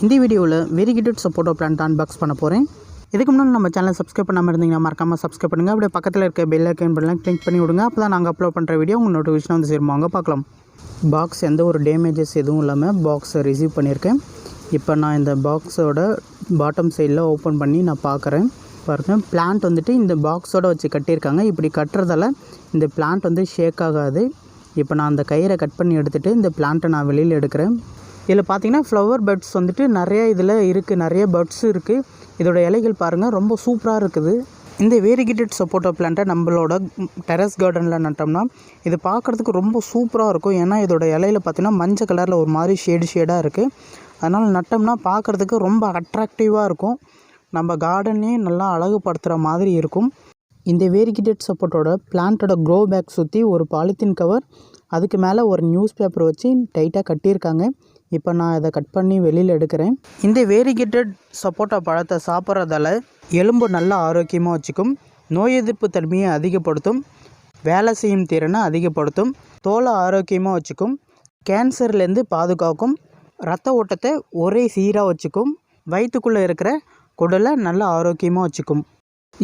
இந்த வீடியோவில் வெரிகேட்டட் சப்போட்டா பிளான்ட் அன்பாக்ஸ் பண்ண போகிறேன். இதுக்கு முன்னாடி நம்ம சேனலை சப்ஸ்கிரைப் பண்ணாமல் இருந்தீங்கன்னா மறக்காமல் சப்ஸ்கிரைப் பண்ணுங்கள். அப்படியே பக்கத்தில் இருக்க பெல் ஐக்கான் பட்டனை கிளிக் பண்ணி விடுங்க. அப்போ தான் நாங்கள் அப்லோட் பண்ணுற வீடியோ உங்கள் நோட்டிஃபிகேஷன் வந்து சேருவாங்க. பார்க்கலாம். பாக்ஸ் எந்த ஒரு டேமேஜஸ் எதுவும் இல்லாமல் பாக்ஸை ரிசீவ் பண்ணியிருக்கேன். இப்போ நான் இந்த பாக்ஸோட பாட்டம் சைடில் ஓப்பன் பண்ணி நான் பார்க்குறேன். பாருங்கள், பிளான்ட் வந்துட்டு இந்த பாக்ஸோடு வச்சு கட்டியிருக்காங்க. இப்படி கட்டுறதால இந்த பிளான்ட் வந்து ஷேக் ஆகாது. இப்போ நான் அந்த கயிறை கட் பண்ணி எடுத்துகிட்டு இந்த பிளான்ட்டை நான் வெளியில் எடுக்கிறேன். இதில் பார்த்திங்கன்னா ஃப்ளவர் பட்ஸ் வந்துட்டு நிறைய இதில் இருக்குது, நிறைய பட்ஸ் இருக்குது. இதோட இலைகள் பாருங்கள், ரொம்ப சூப்பராக இருக்குது. இந்த வேரிகேட்டட் சப்போட்டா பிளான்ட்டை நம்மளோட டெரஸ் கார்டனில் நட்டோம்னா இது பார்க்குறதுக்கு ரொம்ப சூப்பராக இருக்கும். ஏன்னா இதோட இலையில் பார்த்திங்கன்னா மஞ்சள் கலரில் ஒரு மாதிரி ஷேடாக இருக்குது. அதனால் நட்டோம்னா பார்க்குறதுக்கு ரொம்ப அட்ராக்டிவாக இருக்கும். நம்ம கார்டனே நல்லா அழகுபடுத்துகிற மாதிரி இருக்கும். இந்த வேரிகேட்டட் சப்போட்டோட பிளான்ட்டோட க்ரோ பேக் சுற்றி ஒரு பாலித்தீன் கவர், அதுக்கு மேலே ஒரு நியூஸ் பேப்பர் வச்சு டைட்டாக கட்டியிருக்காங்க. இப்போ நான் இதை கட் பண்ணி வெளியில் எடுக்கிறேன். இந்த வேரிகேட்டட் சப்போட்டா பழத்தை சாப்பிட்றதால எலும்பு நல்லா ஆரோக்கியமாக வச்சுக்கும், நோய் எதிர்ப்பு தன்மையை அதிகப்படுத்தும், வேலை செய்யும் திறனை அதிகப்படுத்தும், தோலை ஆரோக்கியமாக வச்சுக்கும், கேன்சர்லேருந்து பாதுகாக்கும், ரத்த ஓட்டத்தை ஒரே சீராக வச்சுக்கும், வயிற்றுக்குள்ளே இருக்கிற குடலை நல்லா ஆரோக்கியமாக வச்சுக்கும்.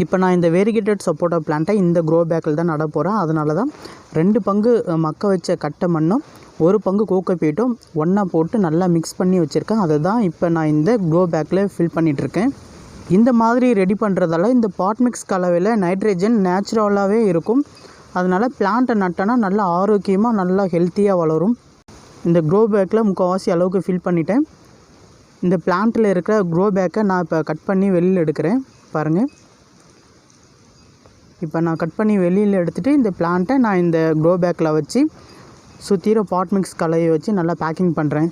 இப்போ நான் இந்த வேரிகேட்டட் சப்போட்டா பிளான்ட்டை இந்த க்ரோ பேக்கில் தான் நட போகிறேன். அதனால தான் 2 பங்கு மக்க வச்ச கட்டை மண்ணும் 1 பங்கு கோகோபீட்டும் ஒன்றா போட்டு நல்லா மிக்ஸ் பண்ணி வச்சுருக்கேன். அதை தான் இப்போ நான் இந்த க்ரோ பேக்கில் ஃபில் பண்ணிகிட்ருக்கேன். இந்த மாதிரி ரெடி பண்ணுறதால இந்த பாட் மிக்ஸ் கலவையில் நைட்ரஜன் நேச்சுரலாகவே இருக்கும். அதனால் பிளான்ட்டை நட்டோன்னா நல்லா ஆரோக்கியமாக நல்லா ஹெல்த்தியாக வளரும். இந்த க்ரோ பேக்கில் முக்கால்வாசி அளவுக்கு ஃபில் பண்ணிட்டேன். இந்த பிளான்ட்டில் இருக்கிற க்ரோ பேக்கை நான் இப்போ கட் பண்ணி வெளியில் எடுக்கிறேன். பாருங்கள், இப்போ நான் கட் பண்ணி வெளியில் எடுத்துகிட்டு இந்த பிளான்ட்டை நான் இந்த க்ரோ பேக்கில் வச்சு சுற்றிற பாட் மிக்ஸ் கலையை வச்சு நல்லா பேக்கிங் பண்ணுறேன்.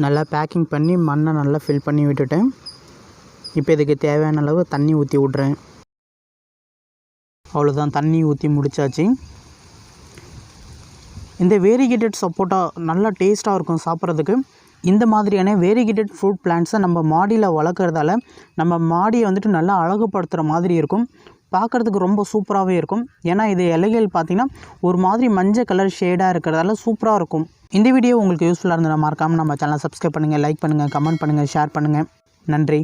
நல்லா பேக்கிங் பண்ணி மண்ணை நல்லா ஃபில் பண்ணி விட்டுட்டேன். இப்போ இதுக்கு தேவையான அளவு தண்ணி ஊற்றி விட்றேன். அவ்வளோதான், தண்ணி ஊற்றி முடித்தாச்சு. இந்த வேரிகேட்டட் சப்போட்டா நல்லா டேஸ்ட்டாக இருக்கும் சாப்பிட்றதுக்கு. இந்த மாதிரியான வேரிகேட்டட் ஃப்ரூட் பிளான்ட்ஸை நம்ம மாடியில் வளர்க்குறதால நம்ம மாடியை வந்துட்டு நல்லா அழகுபடுத்துகிற மாதிரி இருக்கும். பார்க்குறதுக்கு ரொம்ப சூப்பராகவே இருக்கும். ஏன்னா இது இலைகள் பார்த்திங்கன்னா ஒரு மாதிரி மஞ்சள் கலர் ஷேடாக இருக்கிறதால சூப்பராக இருக்கும். இந்த வீடியோ உங்களுக்கு யூஸ்ஃபுல்லாக இருந்ததுன்னா மறக்காமல் நம்ம சேனலை சப்ஸ்கிரைப் பண்ணுங்கள், லைக் பண்ணுங்கள், கமெண்ட் பண்ணுங்கள், ஷேர் பண்ணுங்கள். நன்றி.